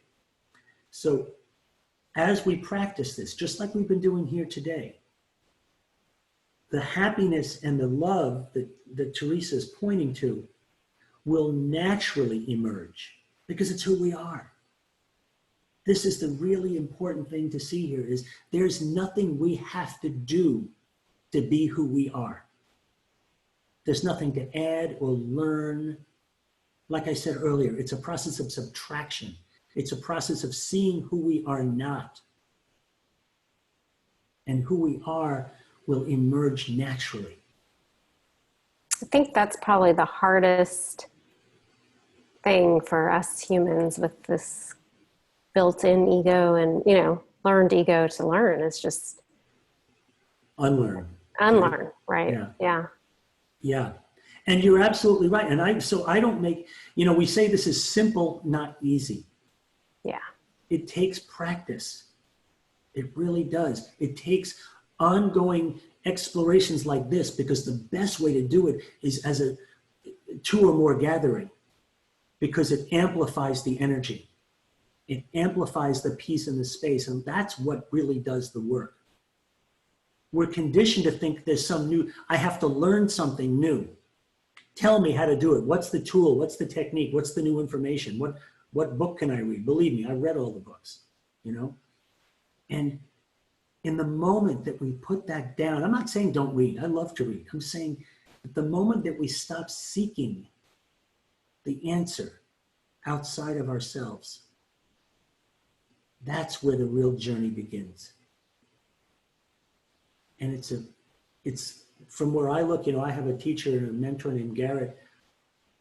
So as we practice this, just like we've been doing here today, the happiness and the love that Teresa is pointing to will naturally emerge because it's who we are. This is the really important thing to see here is there's nothing we have to do to be who we are. There's nothing to add or learn. Like I said earlier, it's a process of subtraction. It's a process of seeing who we are not. And who we are will emerge naturally. I think that's probably the hardest thing for us humans with this built-in ego and, learned ego to learn is just Unlearn. right? Yeah. Yeah. And you're absolutely right. And I don't make, we say this is simple, not easy. Yeah. It takes practice. It really does. It takes ongoing explorations like this, because the best way to do it is as a two or more gathering, because it amplifies the energy. It amplifies the peace in the space, and that's what really does the work. We're conditioned to think there's I have to learn something new. Tell me how to do it. What's the tool? What's the technique? What's the new information? What book can I read? Believe me, I read all the books, And in the moment that we put that down, I'm not saying don't read. I love to read. I'm saying that the moment that we stop seeking the answer outside of ourselves, that's where the real journey begins. And it's from where I look, I have a teacher and a mentor named Garrett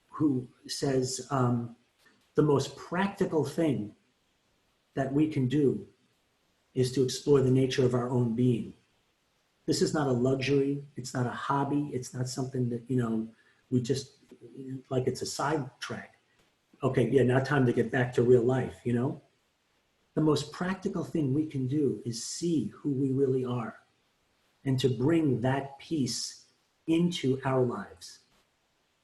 who says the most practical thing that we can do is to explore the nature of our own being. This is not a luxury. It's not a hobby. It's not something that, we just, like it's a sidetrack. Okay, yeah, now time to get back to real life, The most practical thing we can do is see who we really are and to bring that peace into our lives,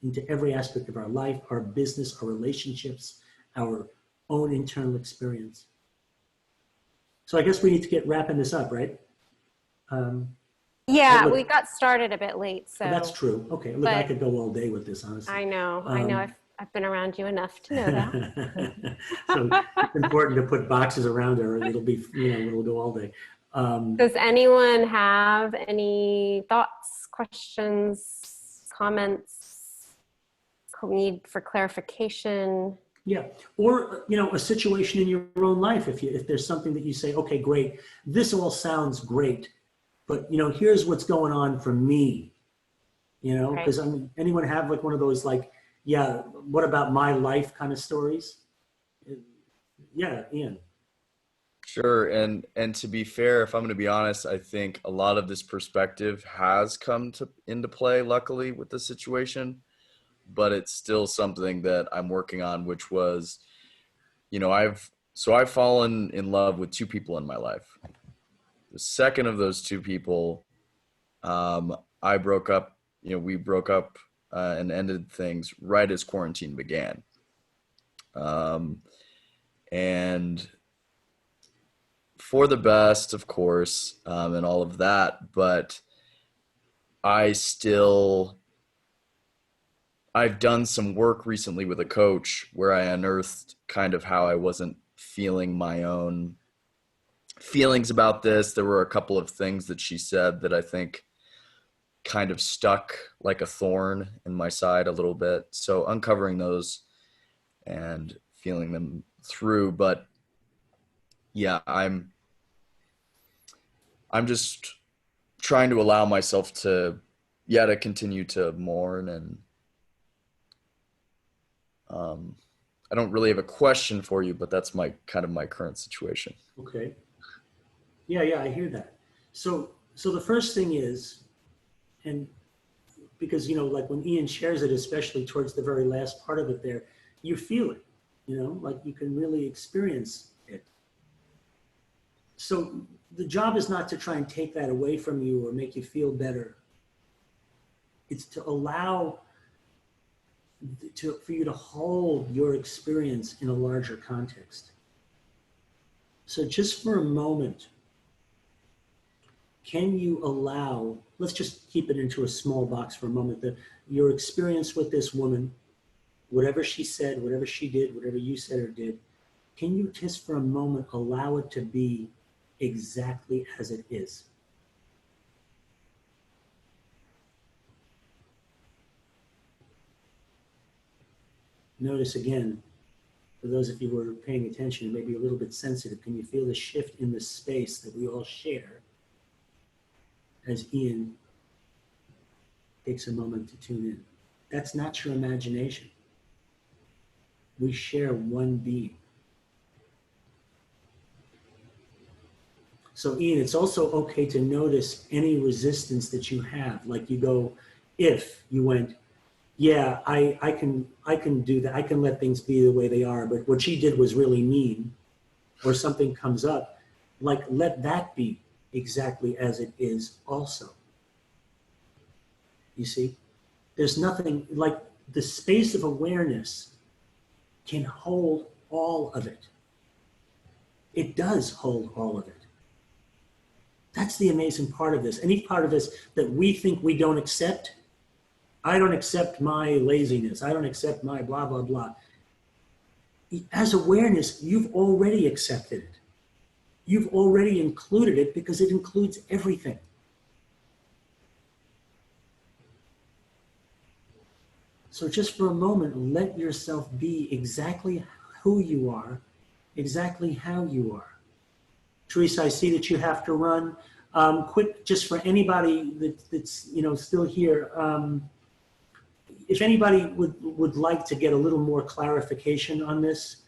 into every aspect of our life, our business, our relationships, our own internal experience. So I guess we need to get wrapping this up, right? Yeah, we got started a bit late, so. That's true. Okay, look, I could go all day with this, honestly. I know. I've been around you enough to know that. So it's important to put boxes around her, and it'll be, it'll go all day. Does anyone have any thoughts, questions, comments, need for clarification? Yeah, or a situation in your own life. If there's something that you say, okay, great, this all sounds great, but here's what's going on for me. Right. Because anyone have like one of those like, yeah, what about my life kind of stories? Yeah, Ian. Sure. And to be fair, if I'm going to be honest, I think a lot of this perspective has come into play, luckily, with the situation, but it's still something that I'm working on, which was, I've fallen in love with two people in my life. The second of those two people, I broke up, we broke up and ended things right as quarantine began. And for the best, of course, and all of that, but I've done some work recently with a coach where I unearthed kind of how I wasn't feeling my own feelings about this. There were a couple of things that she said that I think kind of stuck like a thorn in my side a little bit. So uncovering those and feeling them through. But yeah, I'm just trying to allow myself to continue to mourn. And I don't really have a question for you, but that's my current situation. Okay. Yeah, I hear that. So the first thing is, and because like when Ian shares it, especially towards the very last part of it there, you feel it, like you can really experience it. So the job is not to try and take that away from you or make you feel better. It's to allow for you to hold your experience in a larger context. So just for a moment, can you allow, let's just keep it into a small box for a moment, your experience with this woman, whatever she said, whatever she did, whatever you said or did, can you just for a moment allow it to be exactly as it is? Notice again, for those of you who are paying attention and maybe a little bit sensitive, can you feel the shift in the space that we all share as Ian takes a moment to tune in? That's not your imagination. We share one being. So Ian, it's also okay to notice any resistance that you have. Like you go, if you went, yeah, I can do that. I can let things be the way they are, but what she did was really mean, or something comes up, like let that be exactly as it is also. You see, there's nothing like the space of awareness can hold all of it. It does hold all of it. That's the amazing part of this. Any part of this that we think we don't accept, I don't accept my laziness. I don't accept my blah, blah, blah. As awareness, you've already accepted it. You've already included it because it includes everything. So just for a moment, let yourself be exactly who you are, exactly how you are. Teresa, I see that you have to run. Quick, just for anybody that's still here, if anybody would like to get a little more clarification on this,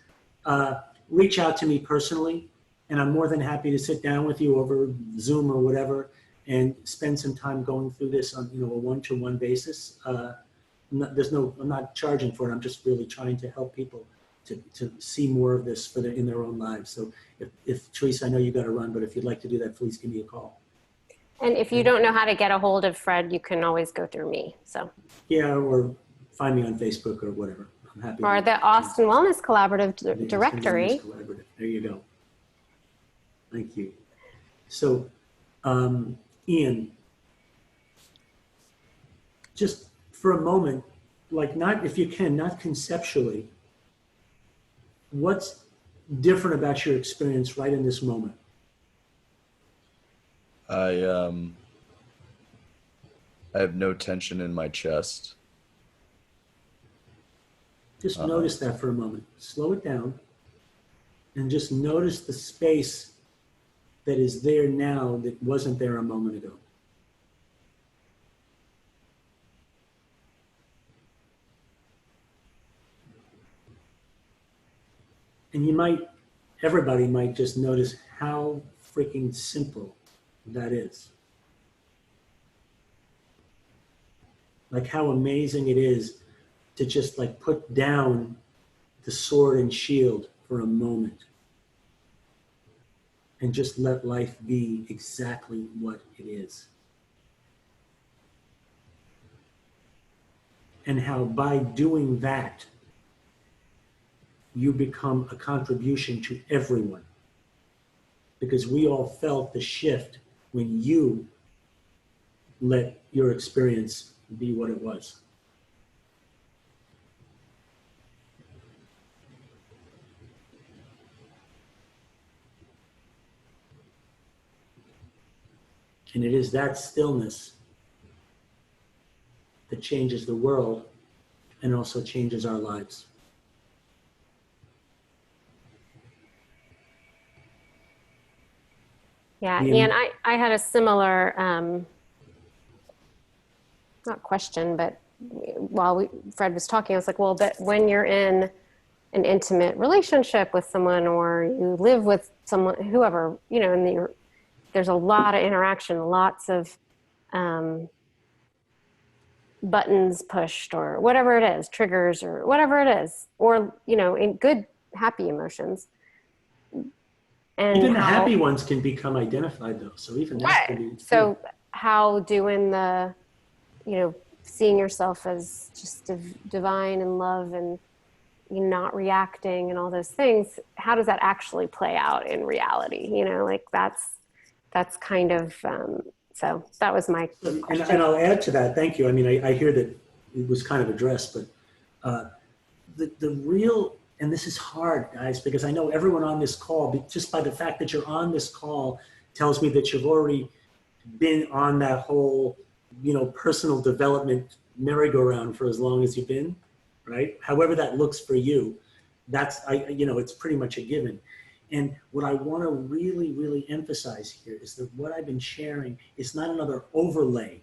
reach out to me personally, and I'm more than happy to sit down with you over Zoom or whatever and spend some time going through this on a one-to-one basis. I'm not charging for it. I'm just really trying to help people to see more of this in their own lives. So if Teresa, I know you got to run, but if you'd like to do that, please give me a call. And if you don't know how to get a hold of Fred, you can always go through me. So yeah, or find me on Facebook or whatever. I'm happy. Or the Austin Wellness Collaborative directory. Collaborative. There you go. Thank you. So, Ian, just for a moment, like not, if you can, not conceptually, what's different about your experience right in this moment? I have no tension in my chest. Just notice that for a moment. Slow it down and just notice the space that is there now that wasn't there a moment ago. And everybody might just notice how freaking simple that is. Like how amazing it is to just like put down the sword and shield for a moment and just let life be exactly what it is. And how by doing that, you become a contribution to everyone. Because we all felt the shift when you let your experience be what it was. And it is that stillness that changes the world and also changes our lives. Yeah, Yeah. Ian, I had a similar, not question, but while Fred was talking, I was like, well, but when you're in an intimate relationship with someone or you live with someone, whoever, you know, and there's a lot of interaction, lots of buttons pushed or whatever it is, triggers or whatever it is, or, you know, in good, happy emotions. And Even the happy ones can become identified though. So even that can be. So how doing the, you know, seeing yourself as just divine and love and you not reacting and all those things, how does that actually play out in reality? You know, like that's kind of, so that was my question. And I'll add to that. Thank you. I mean, I hear that it was kind of addressed, but the real, and this is hard, guys, because I know everyone on this call, just by the fact that you're on this call, tells me that you've already been on that whole, you know, personal development merry-go-round for as long as you've been, right? However that looks for you, you know, it's pretty much a given. And what I want to really, really emphasize here is that what I've been sharing is not another overlay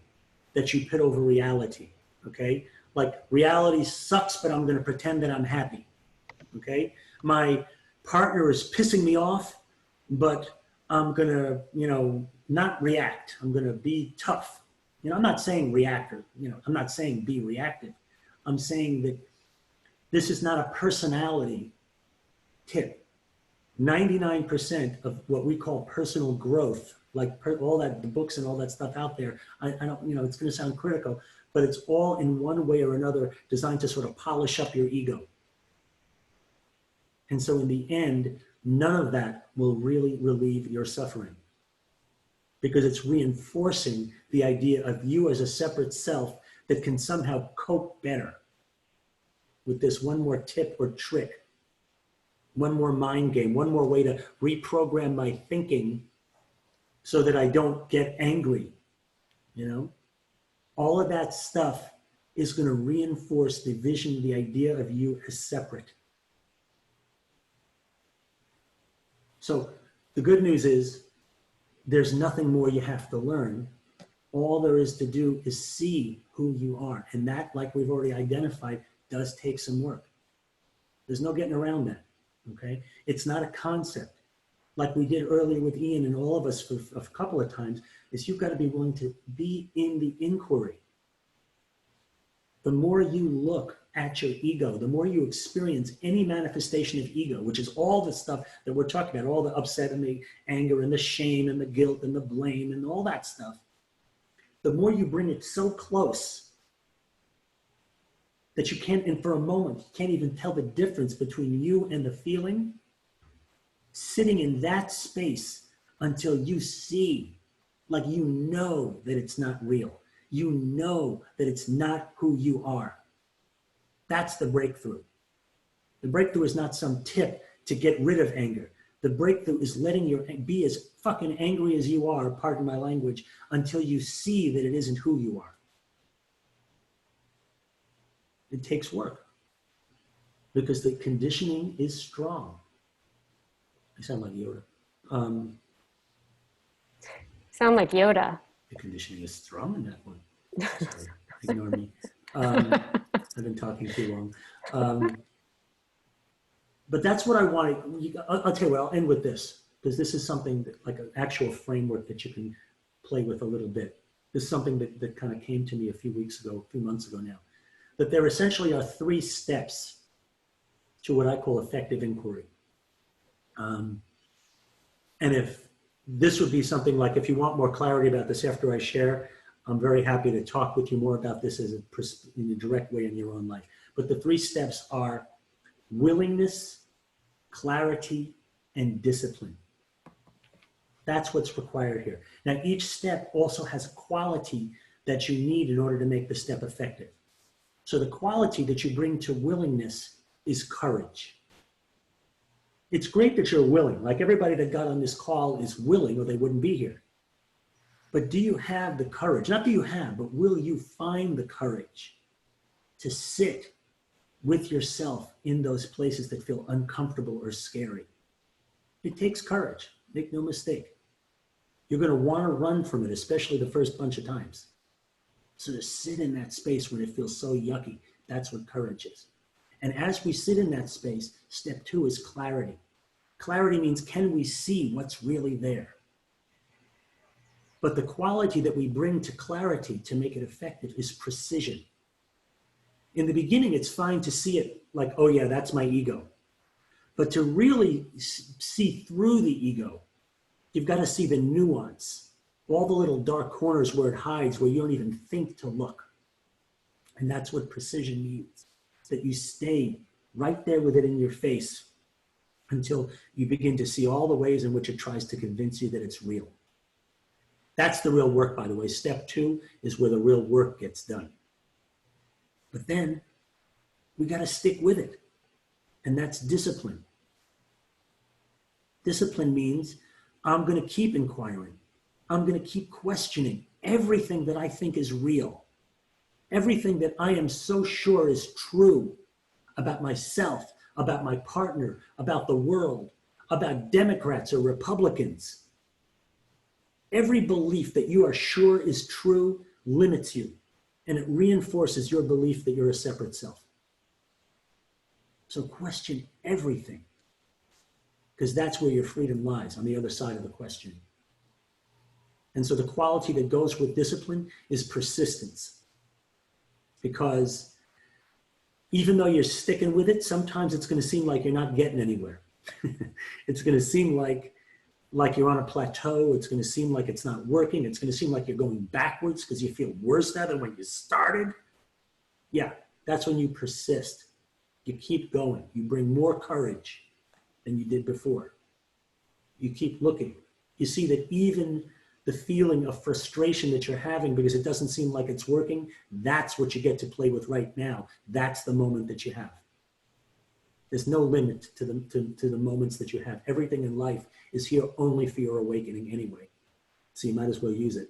that you put over reality, okay? Like reality sucks, but I'm going to pretend that I'm happy, okay? My partner is pissing me off, but I'm going to, you know, not react. I'm going to be tough. You know, I'm not saying react or, you know, I'm not saying be reactive. I'm saying that this is not a personality tip. 99% of what we call personal growth, like all that, the books and all that stuff out there, I don't, you know, it's going to sound critical, but it's all in one way or another designed to sort of polish up your ego. And so in the end, none of that will really relieve your suffering because it's reinforcing the idea of you as a separate self that can somehow cope better with this one more tip or trick, one more mind game, one more way to reprogram my thinking so that I don't get angry, you know? All of that stuff is going to reinforce the vision, the idea of you as separate. So the good news is there's nothing more you have to learn. All there is to do is see who you are. And that, like we've already identified, does take some work. There's no getting around that, okay? It's not a concept. Like we did earlier with Ian and all of us for a couple of times, is you've got to be willing to be in the inquiry. The more you look at your ego, the more you experience any manifestation of ego, which is all the stuff that we're talking about, all the upset and the anger and the shame and the guilt and the blame and all that stuff, the more you bring it so close that you can't, and for a moment, you can't even tell the difference between you and the feeling, sitting in that space until you see, like you know that it's not real. You know that it's not who you are. That's the breakthrough. The breakthrough is not some tip to get rid of anger. The breakthrough is letting you be as fucking angry as you are, pardon my language, until you see that it isn't who you are. It takes work because the conditioning is strong. I sound like Yoda. Sound like Yoda. The conditioning is strong in that one. Sorry, ignore me. I've been talking too long. But that's what I want. I'll tell you what, I'll end with this, because this is something that, like an actual framework that you can play with a little bit. This is something that kind of came to me a few months ago now, that there essentially are 3 steps to what I call effective inquiry. And if this would be something like, if you want more clarity about this after I share, I'm very happy to talk with you more about this in a direct way in your own life. But the 3 steps are willingness, clarity, and discipline. That's what's required here. Now, each step also has a quality that you need in order to make the step effective. So the quality that you bring to willingness is courage. It's great that you're willing. Like everybody that got on this call is willing, or they wouldn't be here. But do you have the courage? Not do you have, but will you find the courage to sit with yourself in those places that feel uncomfortable or scary? It takes courage, make no mistake. You're going to want to run from it, especially the first bunch of times. So to sit in that space when it feels so yucky, that's what courage is. And as we sit in that space, step 2 is clarity. Clarity means, can we see what's really there? But the quality that we bring to clarity to make it effective is precision. In the beginning, it's fine to see it like, oh yeah, that's my ego. But to really see through the ego, you've got to see the nuance, all the little dark corners where it hides, where you don't even think to look. And that's what precision means, that you stay right there with it in your face until you begin to see all the ways in which it tries to convince you that it's real. That's the real work, by the way. Step 2 is where the real work gets done. But then we got to stick with it. And that's discipline. Discipline means I'm going to keep inquiring. I'm going to keep questioning everything that I think is real. Everything that I am so sure is true about myself, about my partner, about the world, about Democrats or Republicans. Every belief that you are sure is true limits you, and it reinforces your belief that you're a separate self. So question everything, because that's where your freedom lies, on the other side of the question. And so the quality that goes with discipline is persistence, because even though you're sticking with it, sometimes it's going to seem like you're not getting anywhere. It's going to seem like you're on a plateau. It's going to seem like it's not working. It's going to seem like you're going backwards because you feel worse now than when you started. Yeah, that's when you persist. You keep going. You bring more courage than you did before. You keep looking. You see that even the feeling of frustration that you're having because it doesn't seem like it's working, that's what you get to play with right now. That's the moment that you have. There's no limit to the moments that you have. Everything in life is here only for your awakening anyway. So you might as well use it.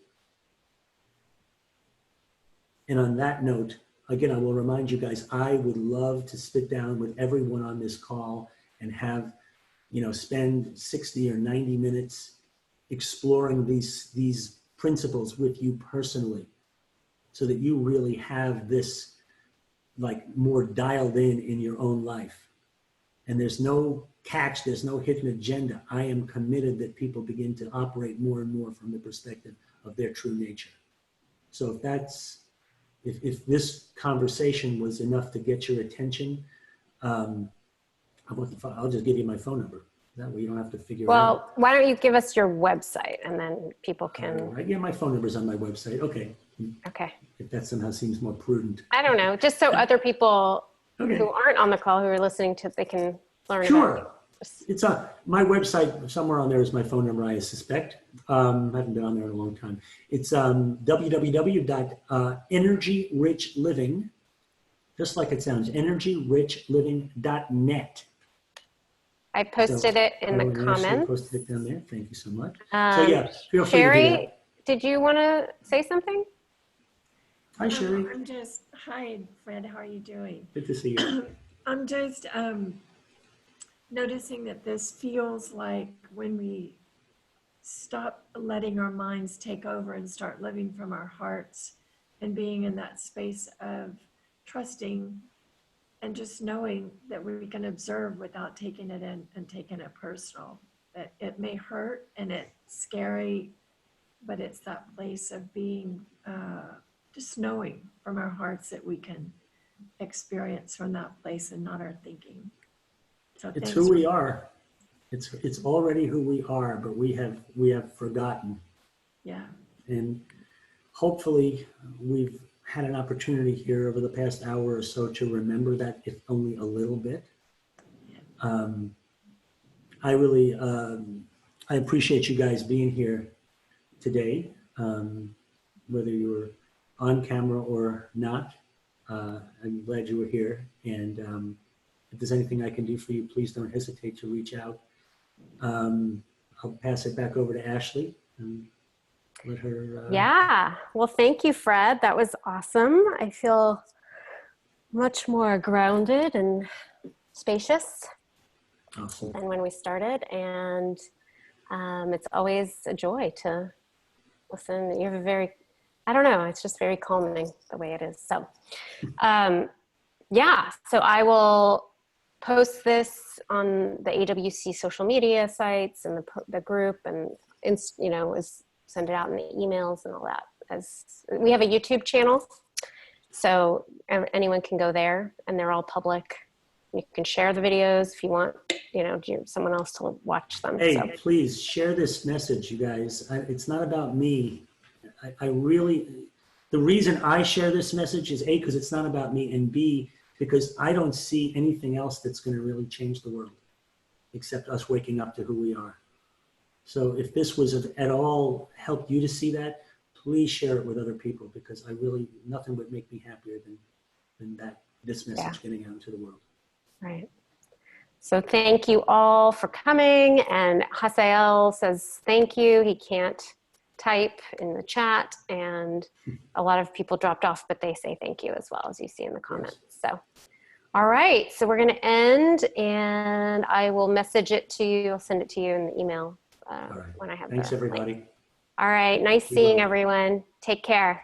And on that note, again, I will remind you guys, I would love to sit down with everyone on this call and have, spend 60 or 90 minutes exploring these principles with you personally, so that you really have this like more dialed in your own life. And there's no catch, there's no hidden agenda. I am committed that people begin to operate more and more from the perspective of their true nature. So if this conversation was enough to get your attention, I'll just give you my phone number. That way you don't have to figure it out. Well, why don't you give us your website and then people can. Right. Yeah, my phone number's on my website. Okay. Okay. If that somehow seems more prudent. I don't know, just so other people Okay. who aren't on the call, who are listening to, they can learn Sure. about it. It's on my website. Somewhere on there is my phone number, I suspect. I haven't been on there in a long time. It's www.energyrichliving, just like it sounds, energyrichliving.net. I posted it in the comments. Posted it down there. Thank you so much. So yeah, feel free to do Sherry, that. did you want to say something? Hi, Sherry. Hi, Fred, how are you doing? Good to see you. I'm just noticing that this feels like when we stop letting our minds take over and start living from our hearts and being in that space of trusting and just knowing that we can observe without taking it in and taking it personal. That it may hurt and it's scary, but it's that place of being just knowing from our hearts that we can experience from that place and not our thinking. So It's thanks who for, we are. It's already who we are, but we have forgotten. yeah, And hopefully we've had an opportunity here over the past hour or so to remember that, if only a little bit. yeah. I really, I appreciate you guys being here today, whether you were on camera or not. I'm glad you were here. And if there's anything I can do for you, please don't hesitate to reach out. I'll pass it back over to Ashley and let her. Yeah. Well, thank you, Fred. That was awesome. I feel much more grounded and spacious Awesome. than when we started. And it's always a joy to listen. You have a very, I don't know, it's just very calming the way it is. So, yeah, so I will post this on the AWC social media sites and the group, and send it out in the emails and all that. As we have a YouTube channel, so anyone can go there, and they're all public. You can share the videos if you want, someone else to watch them. Hey, so. please share this message, you guys. It's not about me. I really, the reason I share this message is A, because it's not about me, and B, because I don't see anything else that's going to really change the world except us waking up to who we are. So if this was at all helped you to see that, please share it with other people, because nothing would make me happier than this message getting out into the world. Right. So thank you all for coming. And Hasael says thank you. He can't type in the chat, and a lot of people dropped off, but they say thank you as well, as you see in the comments. Yes. So, all right. So we're going to end, and I will message it to you. I'll send it to you in the email All right. when I have Thanks, the everybody. link. All right. Nice Be seeing well. everyone. Take care.